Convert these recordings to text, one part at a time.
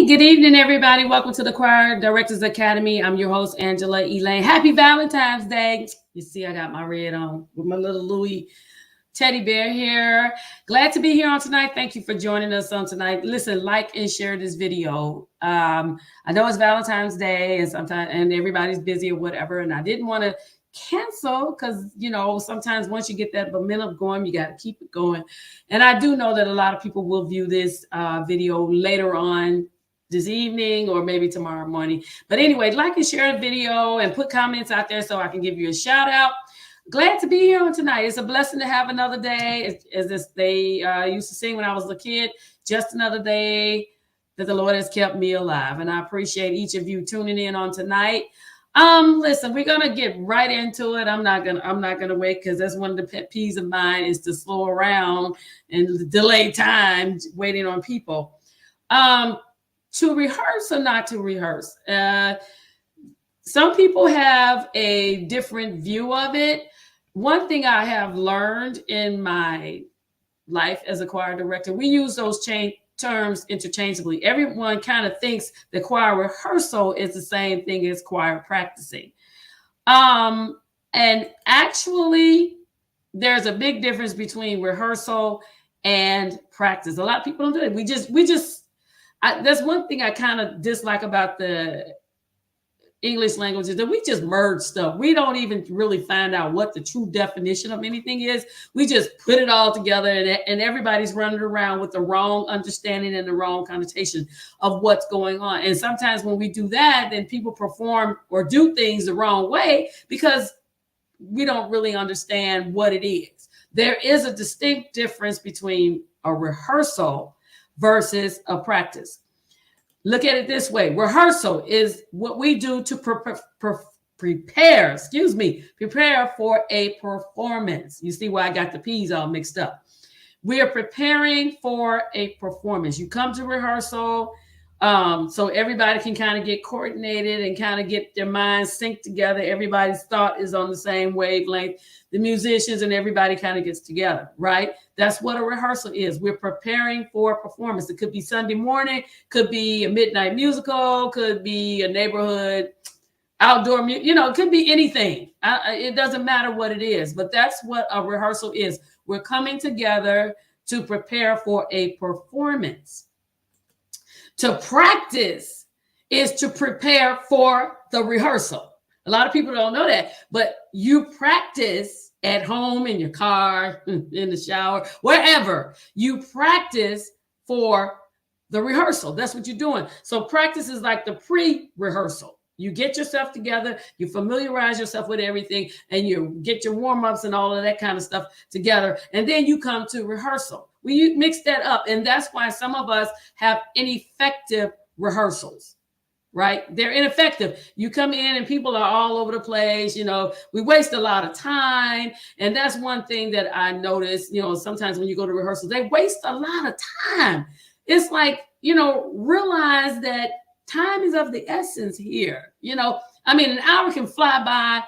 Good evening, everybody. Welcome to the Choir Directors Academy. I'm your host, Angela Elaine. Happy Valentine's Day. You see, I got my red on with my little Louis teddy bear here. Glad to be here on tonight. Thank you for joining us on tonight. Listen, like and share this video. I know it's Valentine's Day and sometimes everybody's busy or whatever, and I didn't want to cancel because sometimes once you get that momentum going, you got to keep it going. And I do know that a lot of people will view this video later on this evening or maybe tomorrow morning. But anyway, like and share the video and put comments out there so I can give you a shout out. Glad to be here on tonight. It's a blessing to have another day. As they used to sing when I was a kid, just another day that the Lord has kept me alive. And I appreciate each of you tuning in on tonight. Listen, we're gonna get right into it. I'm not gonna wait because that's one of the pet peeves of mine is to slow around and delay time waiting on people. To rehearse or not to rehearse. Some people have a different view of it. One thing I have learned in my life as a choir director, we use those terms interchangeably. Everyone kind of thinks the choir rehearsal is the same thing as choir practicing. And actually, there's a big difference between rehearsal and practice. A lot of people don't do it. That's one thing I kind of dislike about the English language is that we just merge stuff. We don't even really find out what the true definition of anything is. We just put it all together and everybody's running around with the wrong understanding and the wrong connotation of what's going on. And sometimes when we do that, then people perform or do things the wrong way because we don't really understand what it is. There is a distinct difference between a rehearsal versus a practice. Look at it this way. Rehearsal is what we do to prepare for a performance. You see why I got the P's all mixed up. We are preparing for a performance. You come to rehearsal so everybody can kind of get coordinated and kind of get their minds synced together. Everybody's thought is on the same wavelength. The musicians and everybody kind of gets together, right? That's what a rehearsal is. We're preparing for a performance. It could be Sunday morning, could be a midnight musical, could be a neighborhood outdoor, it could be anything. It doesn't matter what it is, but that's what a rehearsal is. We're coming together to prepare for a performance. To practice is to prepare for the rehearsal. A lot of people don't know that, but you practice at home, in your car, in the shower, wherever. You practice for the rehearsal. That's what you're doing. So practice is like the pre-rehearsal. You get yourself together, you familiarize yourself with everything, and you get your warm-ups and all of that kind of stuff together. And then you come to rehearsal. We mix that up. And that's why some of us have ineffective rehearsals. Right? They're ineffective. You come in and people are all over the place. We waste a lot of time. And that's one thing that I notice, sometimes when you go to rehearsals, they waste a lot of time. It's like, realize that time is of the essence here. An hour can fly by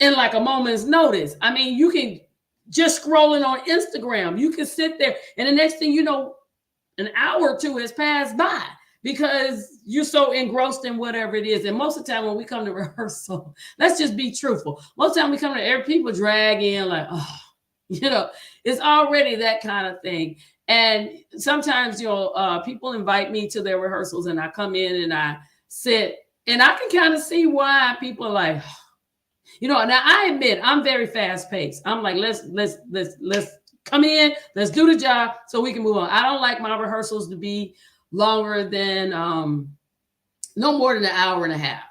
in like a moment's notice. You can just scrolling on Instagram. You can sit there and the next thing you know, an hour or two has passed by. Because you're so engrossed in whatever it is. And most of the time when we come to rehearsal, let's just be truthful. Most of the time we come to every people drag in like, it's already that kind of thing. And sometimes, people invite me to their rehearsals and I come in and I sit and I can kind of see why people are like, now I admit I'm very fast paced. I'm like, let's come in, let's do the job so we can move on. I don't like my rehearsals to be longer than no more than an hour and a half.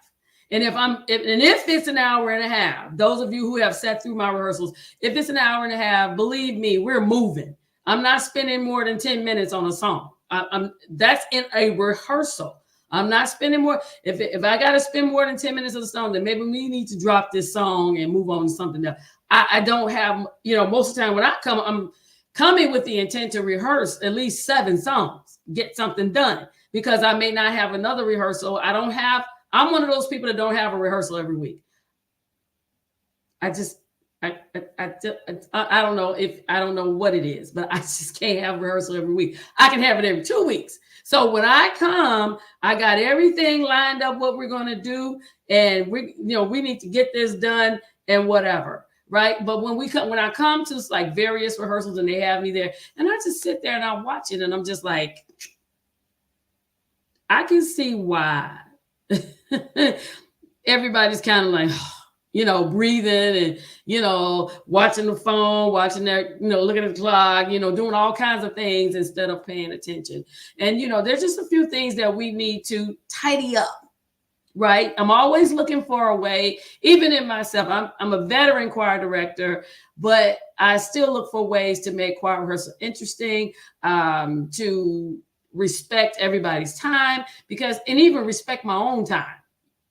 And if it's an hour and a half, those of you who have sat through my rehearsals, if it's an hour and a half, believe me, we're moving. I'm not spending more than 10 minutes on a song. That's in a rehearsal. I'm not spending more. If I got to spend more than 10 minutes on a song, then maybe we need to drop this song and move on to something else. I don't have, most of the time when I come, I'm coming with the intent to rehearse at least 7 songs, get something done, because I may not have another rehearsal. I'm one of those people that don't have a rehearsal every week. I don't know if I don't know what it is, but I just can't have rehearsal every week. I can have it every 2 weeks. So when I come, I got everything lined up what we're going to do, and we need to get this done and whatever, right? But when I come to like various rehearsals and they have me there, and I just sit there and I watch it, and I'm just like, I can see why everybody's kind of like, breathing and, watching the phone, watching their, looking at the clock, doing all kinds of things instead of paying attention. And, there's just a few things that we need to tidy up, right? I'm always looking for a way, even in myself. I'm a veteran choir director, but I still look for ways to make choir rehearsal interesting, to respect everybody's time, and even respect my own time.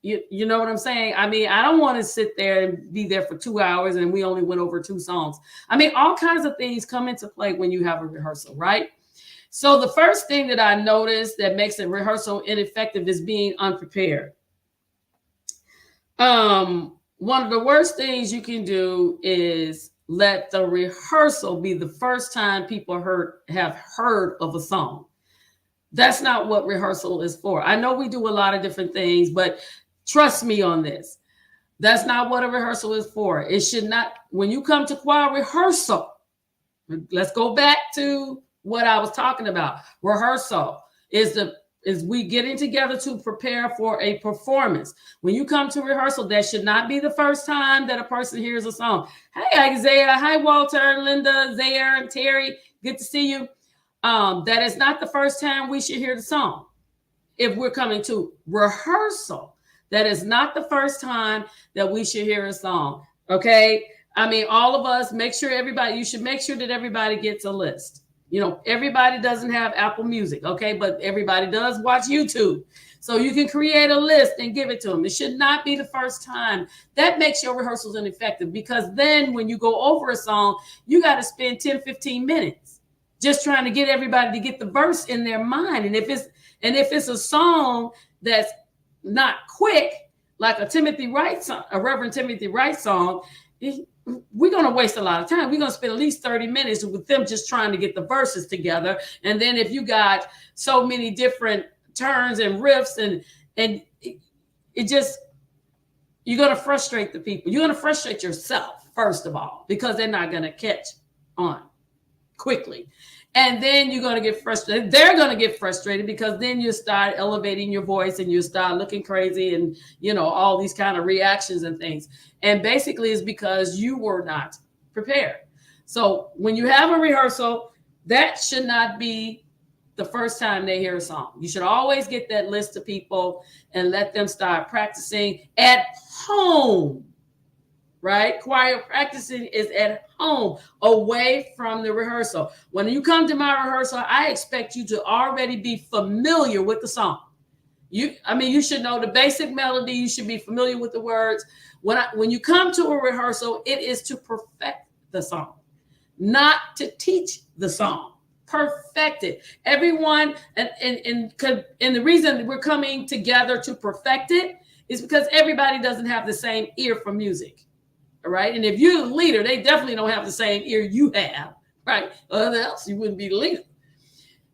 You know what I'm saying? I mean, I don't want to sit there and be there for 2 hours and we only went over 2 songs. I mean, all kinds of things come into play when you have a rehearsal, right? So the first thing that I noticed that makes a rehearsal ineffective is being unprepared. One of the worst things you can do is let the rehearsal be the first time people have heard of a song. That's not what rehearsal is for. I know we do a lot of different things, but trust me on this. That's not what a rehearsal is for. It should not, when you come to choir rehearsal, let's go back to what I was talking about. Rehearsal is we getting together to prepare for a performance. When you come to rehearsal, that should not be the first time that a person hears a song. Hey, Isaiah. Hi, Walter, Linda, Zaire, and Terry. Good to see you. That is not the first time we should hear the song. If we're coming to rehearsal, that is not the first time that we should hear a song. Okay. I mean, all of us, you should make sure that everybody gets a list. Everybody doesn't have Apple Music. Okay. But everybody does watch YouTube. So you can create a list and give it to them. It should not be the first time. That makes your rehearsals ineffective, because then when you go over a song, you got to spend 10, 15 minutes just trying to get everybody to get the verse in their mind. And if it's a song that's not quick, like a Reverend Timothy Wright song, we're going to waste a lot of time. We're going to spend at least 30 minutes with them just trying to get the verses together. And then if you got so many different turns and riffs and it just, you're going to frustrate the people. You're going to frustrate yourself, first of all, because they're not going to catch on quickly. And then you're going to get frustrated. They're going to get frustrated, because then you start elevating your voice and you start looking crazy and, all these kind of reactions and things. And basically it's because you were not prepared. So when you have a rehearsal, that should not be the first time they hear a song. You should always get that list of people and let them start practicing at home. Right? Choir practicing is at home, away from the rehearsal. When you come to my rehearsal, I expect you to already be familiar with the song. You should know the basic melody. You should be familiar with the words. When you come to a rehearsal, it is to perfect the song, not to teach the song. Perfect it. Everyone, and the reason we're coming together to perfect it is because everybody doesn't have the same ear for music. All right. And if you're the leader, they definitely don't have the same ear you have. Right. Or else you wouldn't be the leader.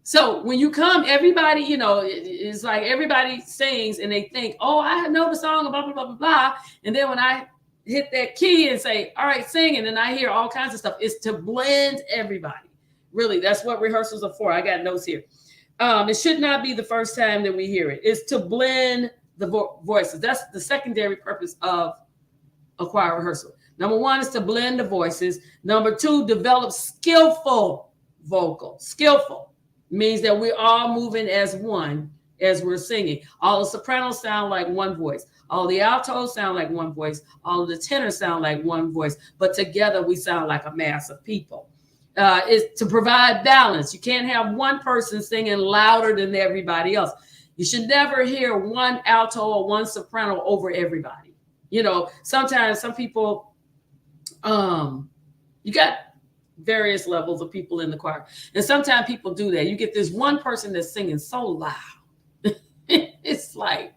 So when you come, everybody, it's like everybody sings and they think, oh, I know the song, blah, blah, blah, blah, blah. And then when I hit that key and say, all right, sing, and then I hear all kinds of stuff, it's to blend everybody. Really, that's what rehearsals are for. I got notes here. It should not be the first time that we hear it. It's to blend the voices. That's the secondary purpose of a choir rehearsal. Number one is to blend the voices. Number two, develop skillful vocal. Skillful means that we're all moving as one as we're singing. All the sopranos sound like one voice. All the altos sound like one voice. All of the tenors sound like one voice. But together we sound like a mass of people. Is to provide balance. You can't have one person singing louder than everybody else. You should never hear one alto or one soprano over everybody. Sometimes some people, you got various levels of people in the choir. And sometimes people do that. You get this one person that's singing so loud. It's like,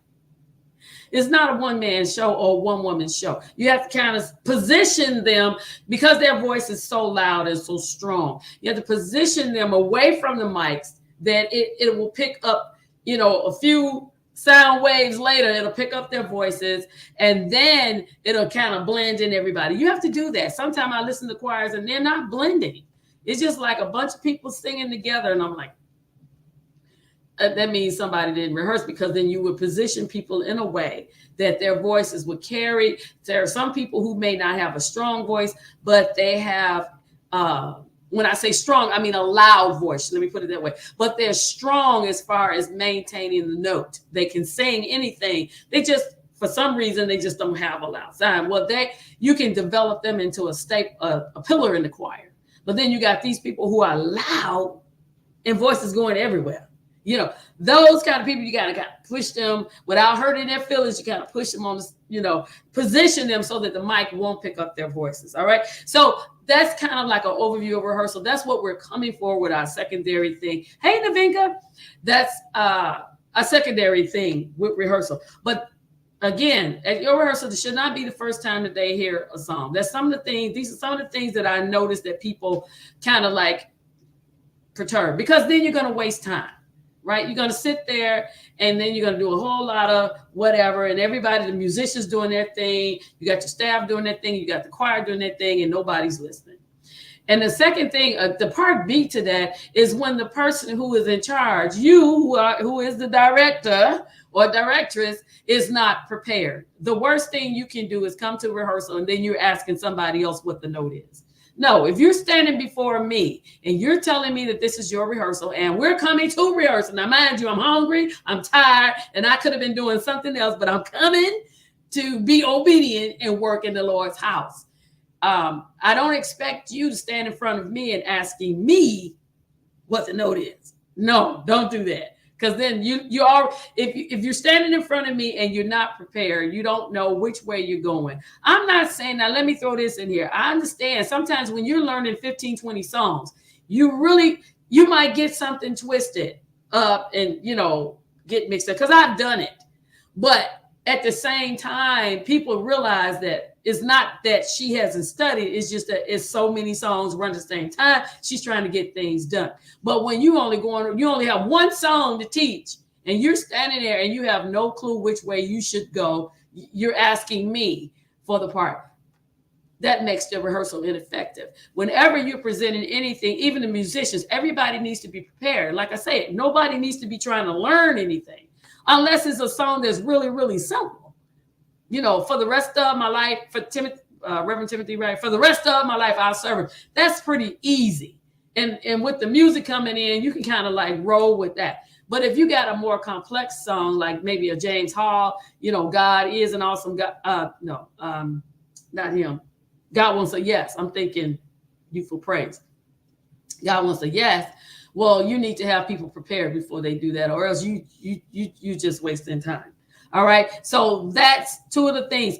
It's not a one-man show or one-woman show. You have to kind of position them because their voice is so loud and so strong. You have to position them away from the mics that it will pick up, a few sound waves later, it'll pick up their voices, and then it'll kind of blend in everybody. You have to do that. Sometimes I listen to choirs and they're not blending. It's just like a bunch of people singing together, and I'm like, that means somebody didn't rehearse, because then you would position people in a way that their voices would carry. There are some people who may not have a strong voice, but they have, when I say strong, I mean a loud voice. Let me put it that way. But they're strong as far as maintaining the note. They can sing anything. They just, for some reason, they just don't have a loud sound. Well, you can develop them into a pillar in the choir. But then you got these people who are loud and voices going everywhere. Those kind of people, you got to kind of push them without hurting their feelings. You kind of push them on, position them so that the mic won't pick up their voices. All right. So that's kind of like an overview of rehearsal. That's what we're coming for with our secondary thing. Hey, Navinka, that's a secondary thing with rehearsal. But again, at your rehearsal, this should not be the first time that they hear a song. These are some of the things that I noticed that people kind of like perturb, because then you're going to waste time. Right? You're going to sit there and then you're going to do a whole lot of whatever, and everybody, the musicians doing their thing. You got your staff doing their thing. You got the choir doing their thing, and nobody's listening. And the second thing, the part B to that, is when the person who is in charge, who is the director or directress, is not prepared. The worst thing you can do is come to rehearsal and then you're asking somebody else what the note is. No, if you're standing before me and you're telling me that this is your rehearsal and we're coming to rehearsal. Now, mind you, I'm hungry, I'm tired, and I could have been doing something else, but I'm coming to be obedient and work in the Lord's house. I don't expect you to stand in front of me and asking me what the note is. No, don't do that. Because then you are, if you're standing in front of me and you're not prepared, you don't know which way you're going. I'm not saying, now let me throw this in here. I understand sometimes when you're learning 15, 20 songs, you might get something twisted up and, get mixed up, because I've done it. But at the same time, people realize that it's not that she hasn't studied. It's just that it's so many songs run at the same time. She's trying to get things done. But when you only have one song to teach, and you're standing there and you have no clue which way you should go, you're asking me for the part. That makes the rehearsal ineffective. Whenever you're presenting anything, even the musicians, everybody needs to be prepared. Like I said, nobody needs to be trying to learn anything unless it's a song that's really, really simple. For the rest of my life, for Reverend Timothy Wright, for the rest of my life, I'll serve him. That's pretty easy. And with the music coming in, you can kind of like roll with that. But if you got a more complex song, like maybe a James Hall, God is an awesome God. Not him. God wants a yes. I'm thinking youthful praise. God wants a yes. Well, you need to have people prepared before they do that, or else you just wasting time. All right. So that's two of the things.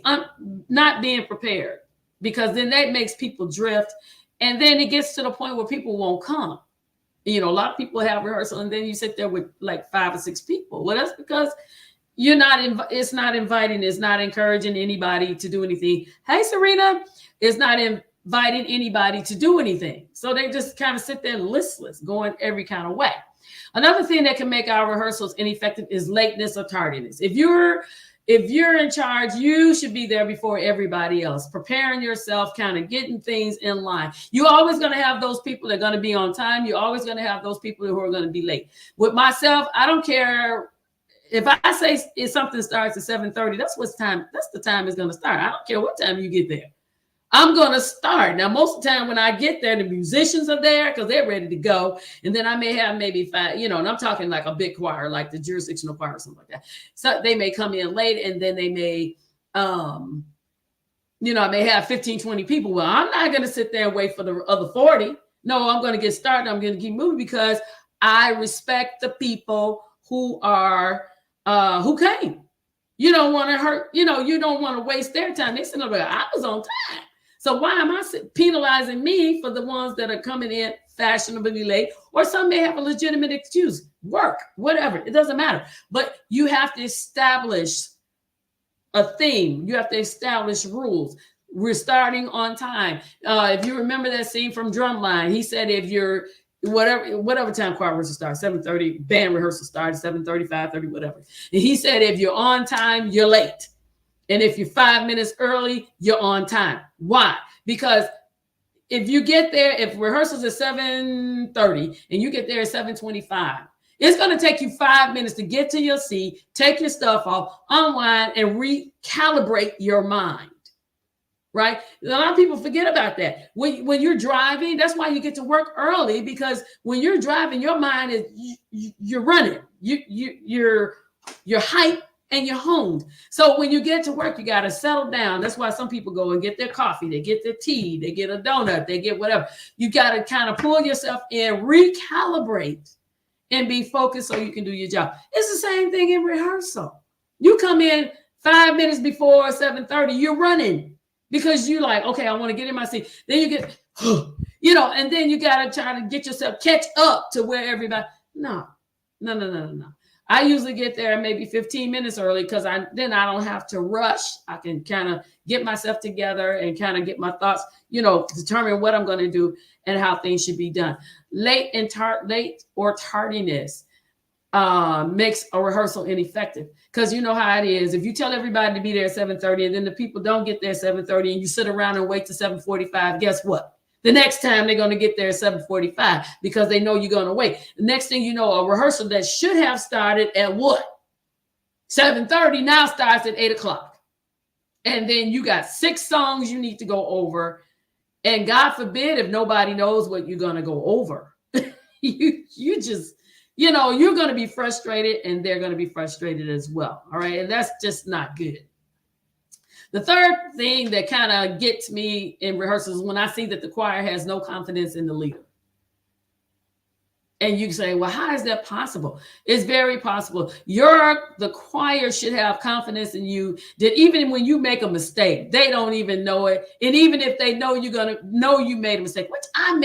Not being prepared, because then that makes people drift. And then it gets to the point where people won't come. A lot of people have rehearsal and then you sit there with like 5 or 6 people. Well, that's because it's not inviting, it's not encouraging anybody to do anything. Hey, Serena, it's not inviting anybody to do anything. So they just kind of sit there listless, going every kind of way. Another thing that can make our rehearsals ineffective is lateness or tardiness. If you're in charge, you should be there before everybody else, preparing yourself, kind of getting things in line. You're always going to have those people that are going to be on time. You're always going to have those people who are going to be late. With myself, I don't care if I say if something starts at 7:30, that's the time it's going to start. I don't care what time you get there. I'm going to start. Now, most of the time when I get there, the musicians are there because they're ready to go. And then I may have maybe 5, and I'm talking like a big choir, like the jurisdictional choir or something like that. So they may come in late, and then they may, I may have 15, 20 people. Well, I'm not going to sit there and wait for the other 40. No, I'm going to get started. I'm going to keep moving because I respect the people who came. You don't want to hurt, you don't want to waste their time. They said, I was on time. So why am I penalizing me for the ones that are coming in fashionably late? Or some may have a legitimate excuse, work, whatever. It doesn't matter. But you have to establish a theme. You have to establish rules. We're starting on time. If you remember that scene from Drumline, he said if you're whatever time choir rehearsal starts, 7:30, band rehearsal starts 7:30, 5:30, whatever. And he said if you're on time, you're late. And if you're 5 minutes early, you're on time. Why? Because if you get there, if rehearsals at 7:30 and you get there at 7:25, it's going to take you 5 minutes to get to your seat, take your stuff off, unwind, and recalibrate your mind. Right? A lot of people forget about that. When you're driving, that's why you get to work early, because when you're driving, your mind is you're running. You're hyped and you're honed. So when you get to work, you got to settle down. That's why some people go and get their coffee, they get their tea, they get a donut, they get whatever. You got to kind of pull yourself in, recalibrate, and be focused so you can do your job. It's the same thing in rehearsal. You come in 5 minutes before 7:30, you're running. Because you like, okay, I want to get in my seat. Then you get, and then you got to try to get yourself, catch up to where everybody, no. I usually get there maybe 15 minutes early because then I don't have to rush. I can kind of get myself together and kind of get my thoughts, determine what I'm going to do and how things should be done. Late or tardiness makes a rehearsal ineffective, because you know how it is. If you tell everybody to be there at 7:30 and then the people don't get there at 7:30 and you sit around and wait till 7:45, guess what? The next time they're going to get there at 7:45 because they know you're going to wait. The next thing you know, a rehearsal that should have started at what? 7:30 now starts at 8 o'clock. And then you got 6 songs you need to go over. And God forbid if nobody knows what you're going to go over. you just... you're going to be frustrated and they're going to be frustrated as well. All right. And that's just not good. The third thing that kind of gets me in rehearsals is when I see that the choir has no confidence in the leader. And you say, well, how is that possible? It's very possible. The choir should have confidence in you that even when you make a mistake, they don't even know it. And even if they know, you're going to know you made a mistake, which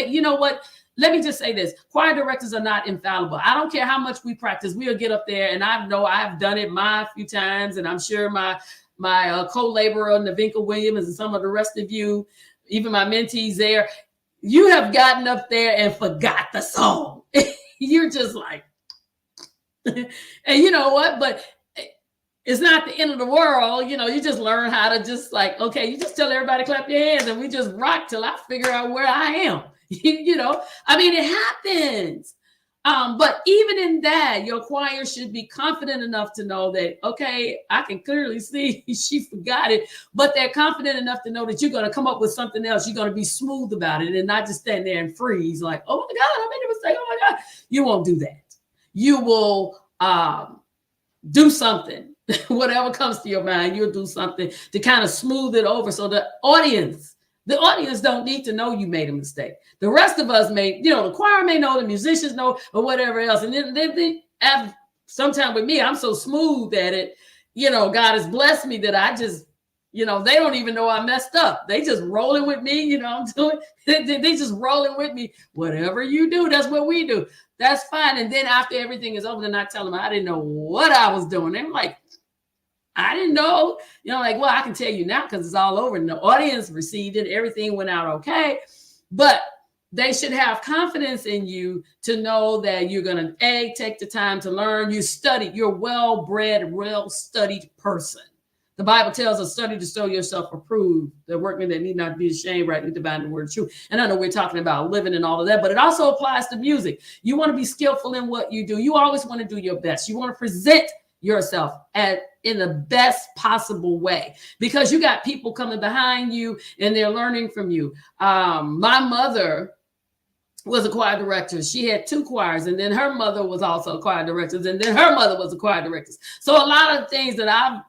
you know what? Let me just say this. Choir directors are not infallible. I don't care how much we practice. We'll get up there, and I know I've done it a few times, and I'm sure my co-laborer, Navinka Williams, and some of the rest of you, even my mentees there, you have gotten up there and forgot the song. You're just like, and you know what? But it's not the end of the world. You just learn how to just like, okay, you just tell everybody clap your hands, and we just rock till I figure out where I am. It happens. But even in that, your choir should be confident enough to know that, okay, I can clearly see she forgot it, but they're confident enough to know that you're going to come up with something else. You're going to be smooth about it and not just stand there and freeze like, oh my God, I made a mistake. Oh my God. You won't do that. You will do something, whatever comes to your mind, you'll do something to kind of smooth it over so the audience don't need to know you made a mistake. The rest of us may, the choir may know, the musicians know, or whatever else. And then they have, sometimes with me, I'm so smooth at it. God has blessed me that I just, they don't even know I messed up. They just rolling with me. I'm doing, they just rolling with me. Whatever you do, that's what we do. That's fine. And then after everything is over, then I tell them I didn't know what I was doing. They're like, I didn't know, well, I can tell you now because it's all over and the audience received it. Everything went out okay. But they should have confidence in you to know that you're going to take the time to learn. You study. You're well-bred, well-studied person. The Bible tells us, study to show yourself approved, the workman that need not be ashamed, rightly dividing the word of truth. And I know we're talking about living and all of that, but it also applies to music. You want to be skillful in what you do. You always want to do your best. You want to present yourself in the best possible way, because you got people coming behind you and they're learning from you. My mother was a choir director. She had 2 choirs, and then her mother was also a choir director, and then her mother was a choir director. So a lot of things that I've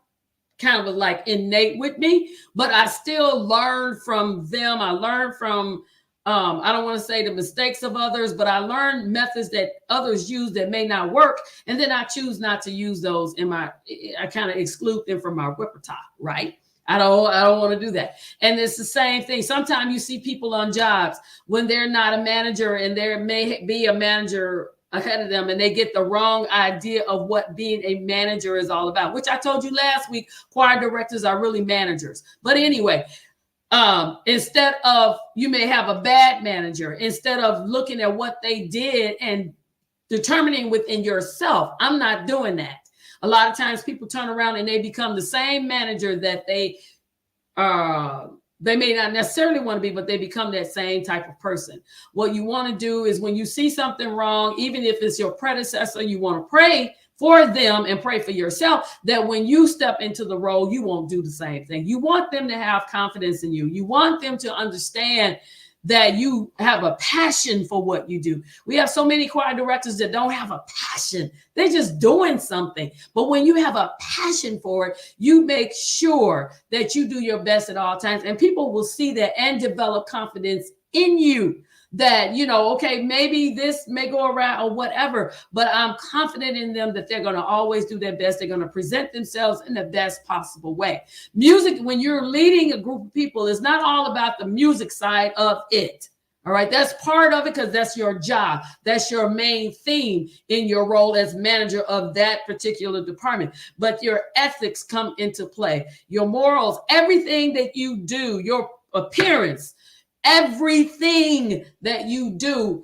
kind of was like innate with me, but I still learned from them. I learned from I don't want to say the mistakes of others, but I learned methods that others use that may not work. And then I choose not to use those I kind of exclude them from my repertoire, right? I don't want to do that. And it's the same thing. Sometimes you see people on jobs when they're not a manager and there may be a manager ahead of them, and they get the wrong idea of what being a manager is all about, which I told you last week, choir directors are really managers. But anyway, instead of, you may have a bad manager, instead of looking at what they did and determining within yourself, I'm not doing that. A lot of times people turn around and they become the same manager that they may not necessarily want to be, but they become that same type of person. What you want to do is, when you see something wrong, even if it's your predecessor, you want to pray for them and pray for yourself, that when you step into the role, you won't do the same thing. You want them to have confidence in you. You want them to understand that you have a passion for what you do. We have so many choir directors that don't have a passion. They're just doing something. But when you have a passion for it, you make sure that you do your best at all times. And people will see that and develop confidence in you, that, okay, maybe this may go around or whatever, but I'm confident in them that they're going to always do their best. They're going to present themselves in the best possible way. Music, when you're leading a group of people, is not all about the music side of it. All right, that's part of it, because that's your job. That's your main theme in your role as manager of that particular department. But your ethics come into play, your morals, everything that you do, your appearance, everything that you do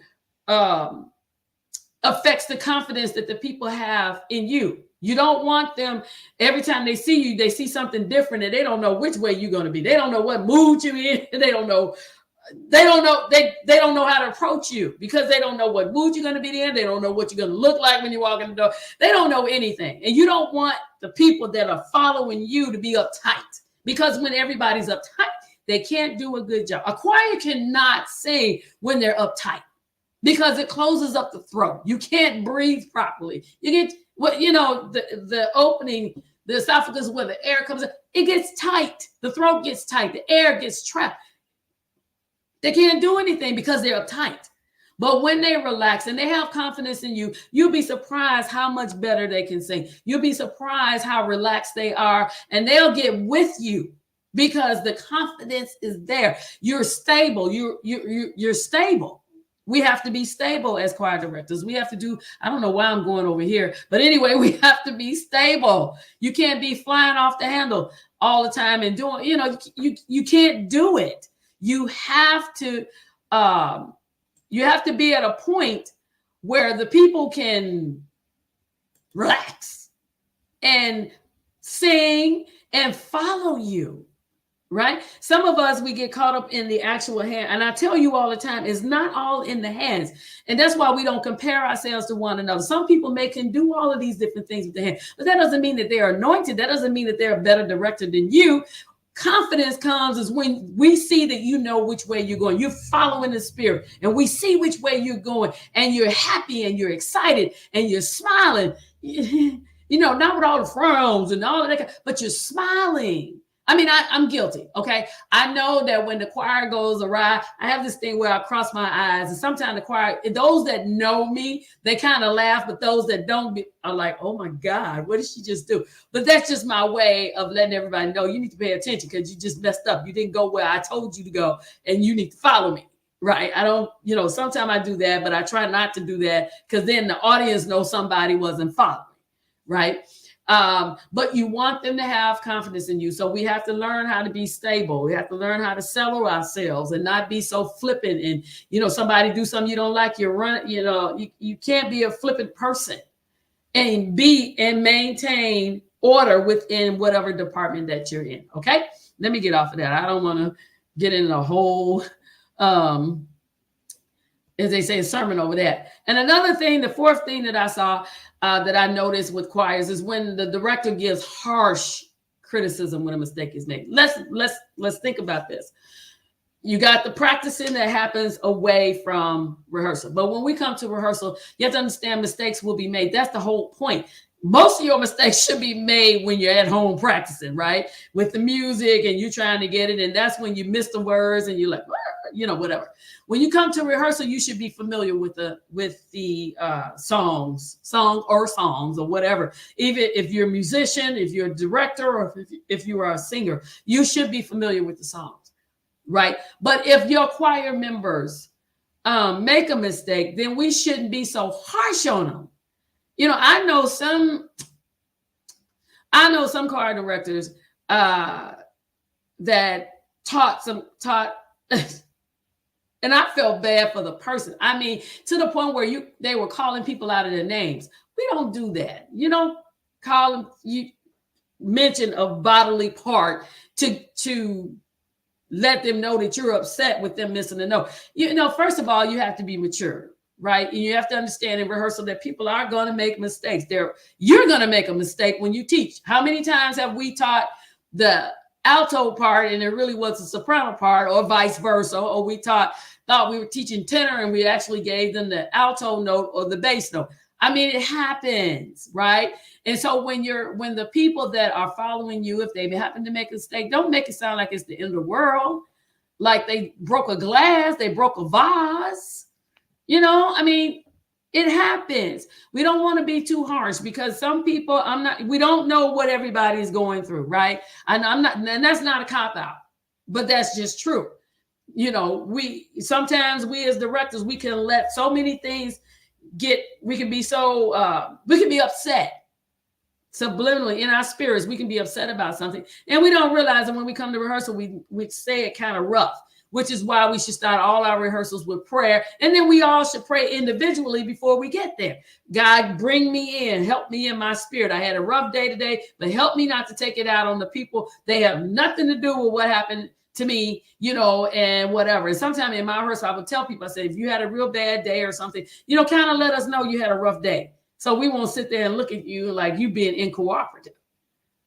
affects the confidence that the people have in you. You don't want them, every time they see you, they see something different and they don't know which way you're going to be. They don't know what mood you're in. They don't know how to approach you, because they don't know what mood you're going to be in. They don't know what you're going to look like when you walk in the door. They don't know anything. And you don't want the people that are following you to be uptight, because when everybody's uptight, they can't do a good job. A choir cannot sing when they're uptight, because it closes up the throat. You can't breathe properly. You get the opening, the esophagus, where the air comes in, it gets tight. The throat gets tight. The air gets trapped. They can't do anything because they're uptight. But when they relax and they have confidence in you, you'll be surprised how much better they can sing. You'll be surprised how relaxed they are, and they'll get with you, because the confidence is there. You're stable. You're stable. We have to be stable as choir directors. We have to do, I don't know why I'm going over here, but anyway, we have to be stable. You can't be flying off the handle all the time and doing, you can't do it. You have to be at a point where the people can relax and sing and follow you. Right? Some of us, we get caught up in the actual hand. And I tell you all the time, it's not all in the hands. And that's why we don't compare ourselves to one another. Some people can do all of these different things with the hand, but that doesn't mean that they're anointed. That doesn't mean that they're a better director than you. Confidence comes is when we see that you know which way you're going. You're following the Spirit, and we see which way you're going, and you're happy and you're excited and you're smiling. Not with all the frowns and all of that, but you're smiling. I mean, I'm guilty. Okay. I know that when the choir goes awry, I have this thing where I cross my eyes, and sometimes the choir, those that know me, they kind of laugh, but those that don't are like, oh my God, what did she just do? But that's just my way of letting everybody know you need to pay attention, because you just messed up. You didn't go where I told you to go, and you need to follow me. Right. I don't, sometimes I do that, but I try not to do that, because then the audience knows somebody wasn't following. Right. But you want them to have confidence in you. So we have to learn how to be stable. We have to learn how to settle ourselves and not be so flippant. And, somebody do something you don't like, you run, you can't be a flippant person and maintain order within whatever department that you're in. Okay. Let me get off of that. I don't want to get in a whole, as they say, a sermon over that. And another thing, the fourth thing that I saw, that I noticed with choirs, is when the director gives harsh criticism when a mistake is made. Let's think about this. You got the practicing that happens away from rehearsal. But when we come to rehearsal, you have to understand mistakes will be made. That's the whole point. Most of your mistakes should be made when you're at home practicing, right? With the music and you're trying to get it. And that's when you miss the words and you're like, whatever. When you come to rehearsal, you should be familiar with the songs or whatever. Even if you're a musician, if you're a director, or if you are a singer, you should be familiar with the songs, right? But if your choir members make a mistake, then we shouldn't be so harsh on them. You know, I know some choir directors that taught and I felt bad for the person. I mean, to the point where they were calling people out of their names. We don't do that. You don't call them, you mention a bodily part to let them know that you're upset with them missing a note. You know, first of all, you have to be mature, right? And you have to understand in rehearsal that people are going to make mistakes. You're going to make a mistake when you teach. How many times have we taught the alto part and it really was a soprano part, or vice versa? Or we thought we were teaching tenor and we actually gave them the alto note or the bass note. I mean, it happens, right? And so when the people that are following you, if they happen to make a mistake, don't make it sound like it's the end of the world, like they broke a glass, they broke a vase. You know, I mean, it happens. We don't want to be too harsh because some people, we don't know what everybody is going through, right? And that's not a cop out, but that's just true. You know, sometimes we as directors, we can let so many things we can be upset subliminally in our spirits. We can be upset about something and we don't realize that when we come to rehearsal, we say it kind of rough, which is why we should start all our rehearsals with prayer. And then we all should pray individually before we get there. God, bring me in, help me in my spirit. I had a rough day today, but help me not to take it out on the people. They have nothing to do with what happened to me, you know, and whatever. And sometimes in my rehearsal, I would tell people, I said, if you had a real bad day or something, you know, kind of let us know you had a rough day. So we won't sit there and look at you like you being incooperative,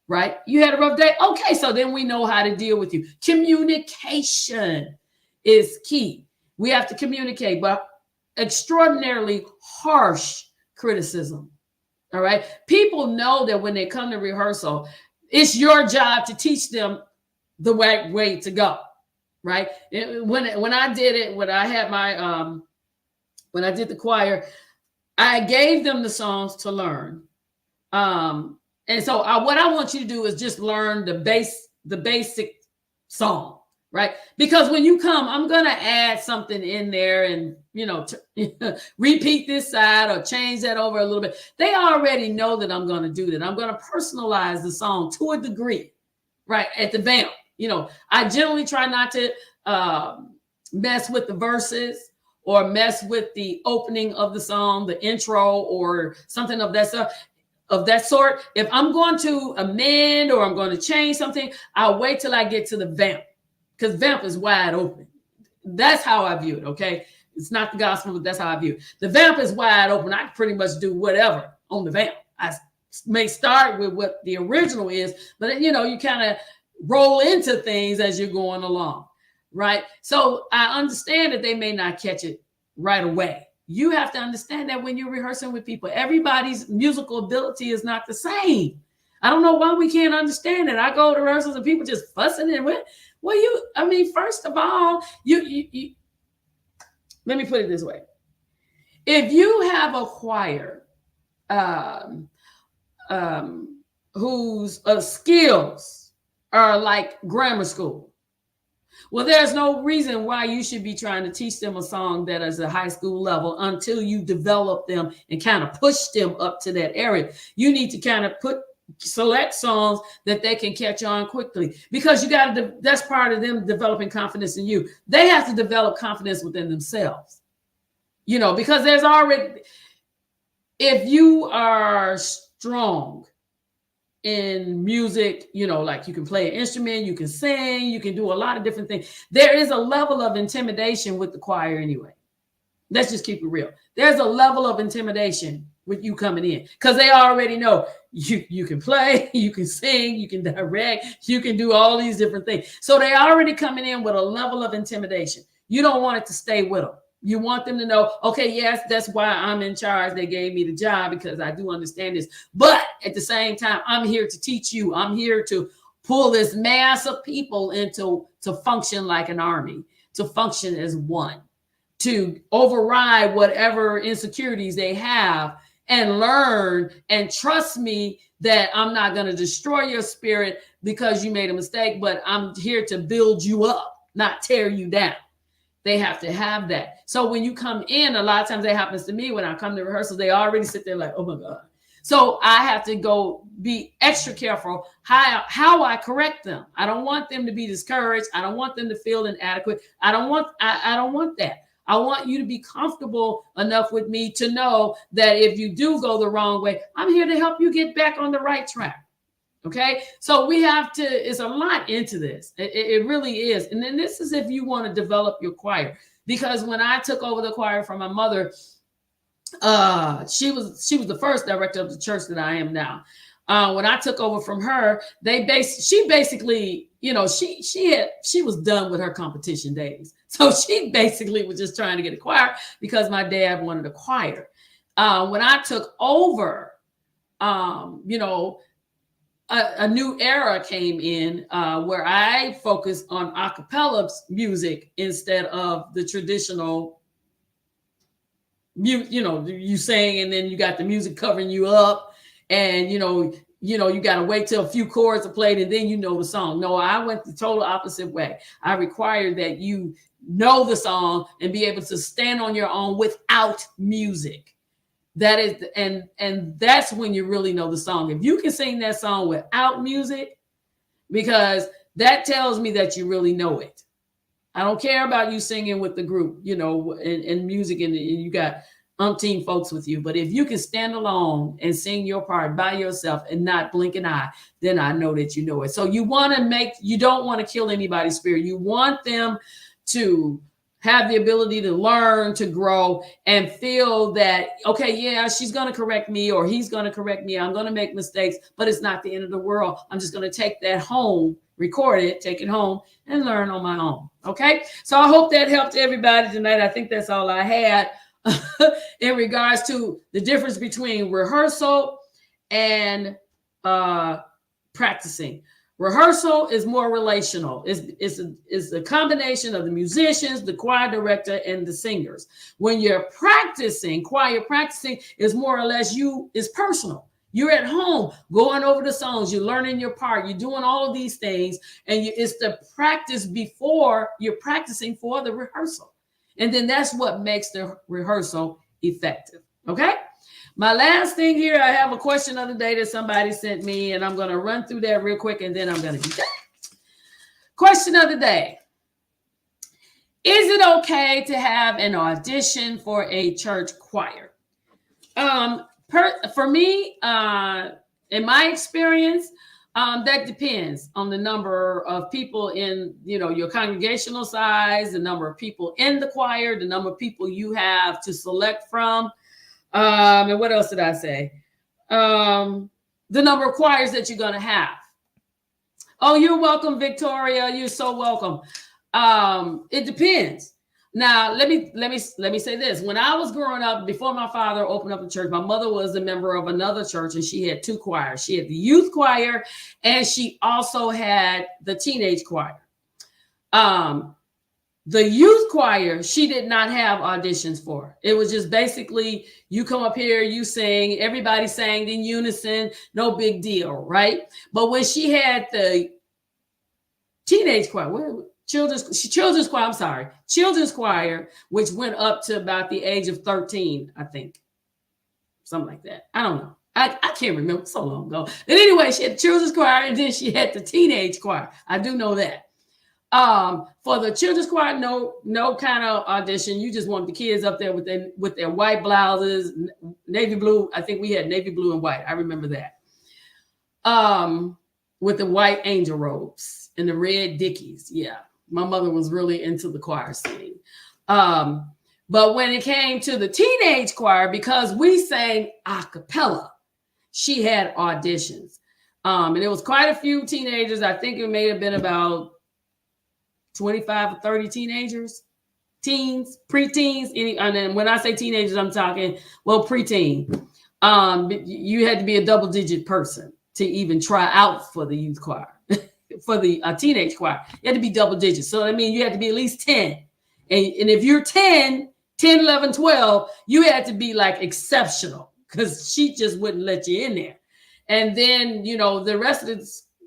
right? You had a rough day. Okay, so then we know how to deal with you. Communication is key. We have to communicate, but extraordinarily harsh criticism. All right. People know that when they come to rehearsal, it's your job to teach them the right way to go. Right. When I did it, when I had my when I did the choir, I gave them the songs to learn. And so what I want you to do is just learn the basic song. Right. Because when you come, I'm going to add something in there and, you know, repeat this side or change that over a little bit. They already know that I'm going to do that. I'm going to personalize the song to a degree, right? At the vamp, you know, I generally try not to mess with the verses or mess with the opening of the song, the intro or something of that stuff. Of that sort. If I'm going to amend or I'm going to change something, I'll wait till I get to the vamp. Because vamp is wide open. That's how I view it, okay? It's not the gospel, but that's how I view it. The vamp is wide open. I can pretty much do whatever on the vamp. I may start with what the original is, but, you know, you kind of roll into things as you're going along, right? So I understand that they may not catch it right away. You have to understand that when you're rehearsing with people, everybody's musical ability is not the same. I don't know why we can't understand it. I go to rehearsals and people just fussing and first of all, you let me put it this way. If you have a choir whose skills are like grammar school, well, there's no reason why you should be trying to teach them a song that is a high school level until you develop them and kind of push them up to that area. You need to kind of select songs that they can catch on quickly because that's part of them developing confidence in you. They have to develop confidence within themselves, you know, because if you are strong in music, you know, like you can play an instrument, you can sing, you can do a lot of different things. There is a level of intimidation with the choir anyway. Let's just keep it real. There's a level of intimidation with you coming in because they already know you can play, you can sing, you can direct, you can do all these different things. So they're already coming in with a level of intimidation. You don't want it to stay with them. You want them to know, okay, yes, that's why I'm in charge. They gave me the job because I do understand this. But at the same time, I'm here to teach you. I'm here to pull this mass of people to function like an army, to function as one, to override whatever insecurities they have and learn and trust me that I'm not going to destroy your spirit because you made a mistake, but I'm here to build you up, not tear you down. They have to have that. So when you come in, a lot of times that happens to me when I come to rehearsal, they already sit there like, oh my God. So I have to go be extra careful how I correct them. I don't want them to be discouraged. I don't want them to feel inadequate. I don't want that. I want you to be comfortable enough with me to know that if you do go the wrong way, I'm here to help you get back on the right track. Okay, so we have to, it's a lot into this. It really is. And then this is if you want to develop your choir. Because when I took over the choir from my mother, she was the first director of the church that I am now. When I took over from her, she basically, she was done with her competition days. So she basically was just trying to get a choir because my dad wanted a choir. When I took over, a new era came in where I focused on a cappella music instead of the traditional, you sing and then you got the music covering you up, and you got to wait till a few chords are played and then the song. No, I went the total opposite way. I required that you know the song and be able to stand on your own without music. That is, and that's when you really know the song. If you can sing that song without music, because that tells me that you really know it. I don't care about you singing with the group, and music, and you got umpteen folks with you. But if you can stand alone and sing your part by yourself and not blink an eye, then I know that you know it. So you don't want to kill anybody's spirit. You want them to have the ability to learn, to grow, and feel that, okay, yeah, she's going to correct me or he's going to correct me. I'm going to make mistakes, but it's not the end of the world. I'm just going to take that home, record it, take it home, and learn on my own. Okay. So I hope that helped everybody tonight. I think that's all I had in regards to the difference between rehearsal and practicing. Rehearsal is more relational. It's a combination of the musicians, the choir director, and the singers. When you're practicing, choir practicing is more or less it's personal. You're at home going over the songs, you're learning your part, you're doing all of these things, and it's the practice before you're practicing for the rehearsal. And then that's what makes the rehearsal effective. Okay? My last thing here, I have a question of the day that somebody sent me, and I'm going to run through that real quick, and then I'm going to be done. Question of the day. Is it okay to have an audition for a church choir? For me, in my experience, that depends on the number of people in, your congregational size, the number of people in the choir, the number of people you have to select from. And what else did I say? The number of choirs that you're going to have. Oh, you're welcome, Victoria. You're so welcome. It depends. Now, let me say this. When I was growing up, before my father opened up a church, my mother was a member of another church, and she had two choirs. She had the youth choir, and she also had the teenage choir. The youth choir, she did not have auditions for. It was just basically, you come up here, you sing, everybody sang in unison, no big deal, right? But when she had the teenage choir, children's choir, which went up to about the age of 13, I think. Something like that. I don't know. I can't remember, so long ago. But anyway, she had the children's choir, and then she had the teenage choir. I do know that. For the children's choir, no kind of audition. You just want the kids up there with their white blouses, navy blue. I think we had navy blue and white. I remember that. With the white angel robes and the red dickies. Yeah, my mother was really into the choir singing. But when it came to the teenage choir, because we sang a cappella, she had auditions. And it was quite a few teenagers. I think it may have been about 25 or 30 teenagers, teens, preteens. And then when I say teenagers, I'm talking, preteen. You had to be a double-digit person to even try out for the youth choir. For the teenage choir, you had to be double digits. So, I mean, you had to be at least 10. And if you're 10, 11, 12, you had to be like exceptional, because she just wouldn't let you in there. And then, the rest of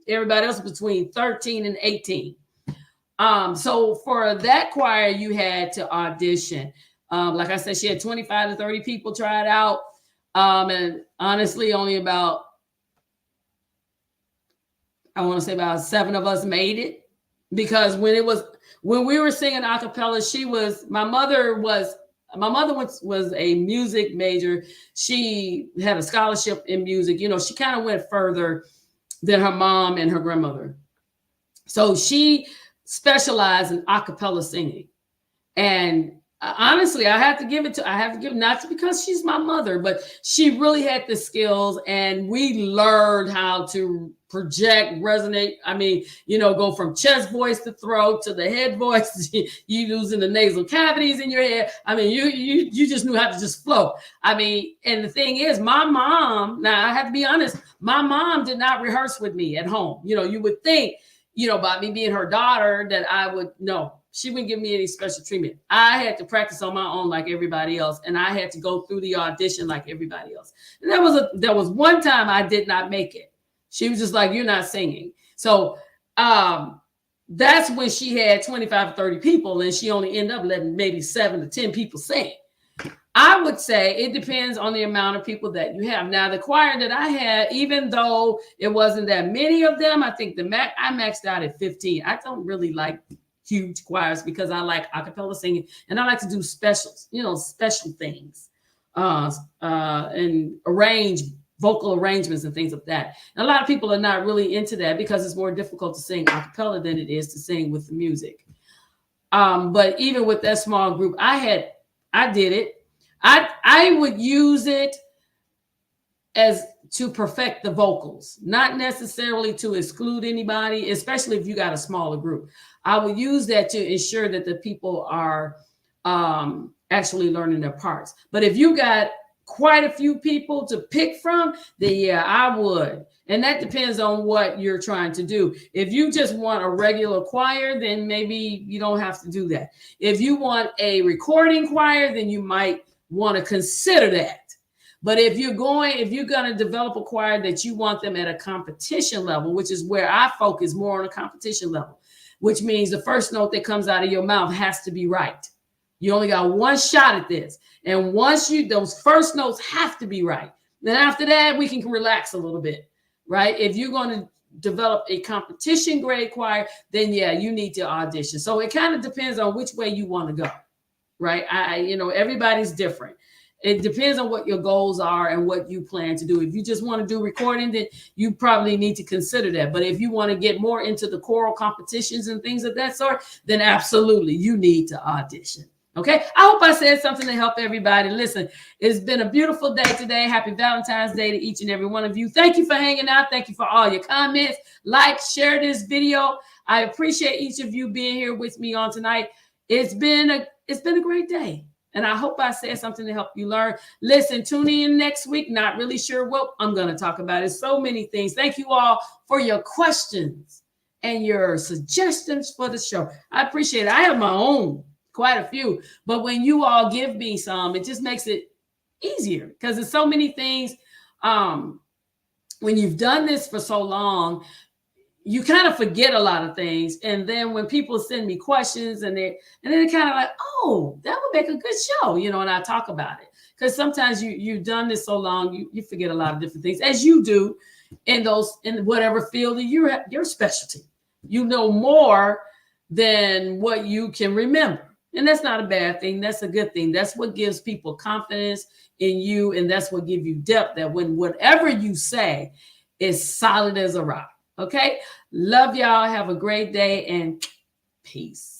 everybody else between 13 and 18. So for that choir, you had to audition. Like I said, she had 25 to 30 people try it out. And honestly, only about, I want to say about 7 of us made it, because when we were singing a cappella, my mother was a music major. She had a scholarship in music. She kind of went further than her mom and her grandmother. So she specialized in a cappella singing. And honestly, I have to give not because she's my mother, but she really had the skills, and we learned how to project, resonate. I mean, go from chest voice to throat to the head voice. You losing the nasal cavities in your head. I mean, you just knew how to just flow. I mean, and the thing is, my mom, now I have to be honest, my mom did not rehearse with me at home. You would think, by me being her daughter, that I would know. She wouldn't give me any special treatment. I had to practice on my own like everybody else, and I had to go through the audition like everybody else. And there was one time I did not make it. She was just like, "You're not singing." So that's when she had 25 or 30 people, and she only ended up letting maybe 7 to 10 people sing. I would say it depends on the amount of people that you have. Now, the choir that I had, even though it wasn't that many of them, I think I maxed out at 15. I don't really like huge choirs because I like a cappella singing, and I like to do specials, special things, and vocal arrangements and things like that. And a lot of people are not really into that because it's more difficult to sing a cappella than it is to sing with the music. But even with that small group, I did it. I would use it as to perfect the vocals, not necessarily to exclude anybody, especially if you got a smaller group. I would use that to ensure that the people are actually learning their parts. But if you got quite a few people to pick from, then yeah, I would. And that depends on what you're trying to do. If you just want a regular choir, then maybe you don't have to do that. If you want a recording choir, then you might want to consider that. But if you're going to develop a choir that you want them at a competition level, which is where I focus more on a competition level, which means the first note that comes out of your mouth has to be right. You only got one shot at this. And once those first notes have to be right. Then after that, we can relax a little bit, right? If you're going to develop a competition grade choir, then yeah, you need to audition. So it kind of depends on which way you want to go, right? Everybody's different. It depends on what your goals are and what you plan to do. If you just want to do recording, then you probably need to consider that. But if you want to get more into the choral competitions and things of that sort, then absolutely, you need to audition. Okay, I hope I said something to help everybody. Listen, it's been a beautiful day today. Happy Valentine's Day to each and every one of you. Thank you for hanging out. Thank you for all your comments. Like, share this video. I appreciate each of you being here with me on tonight. It's been a great day. And I hope I said something to help you learn. Listen, tune in next week. Not really sure what I'm going to talk about. It's so many things. Thank you all for your questions and your suggestions for the show. I appreciate it. I have my own, quite a few. But when you all give me some, it just makes it easier because there's so many things. When you've done this for so long, you kind of forget a lot of things. And then when people send me questions and then they're kind of like, oh, that would make a good show, and I talk about it. Because sometimes you've done this so long, you forget a lot of different things, as you do in whatever field of your specialty. You know more than what you can remember. And that's not a bad thing. That's a good thing. That's what gives people confidence in you. And that's what gives you depth, that when whatever you say is solid as a rock. Okay. Love y'all. Have a great day and peace.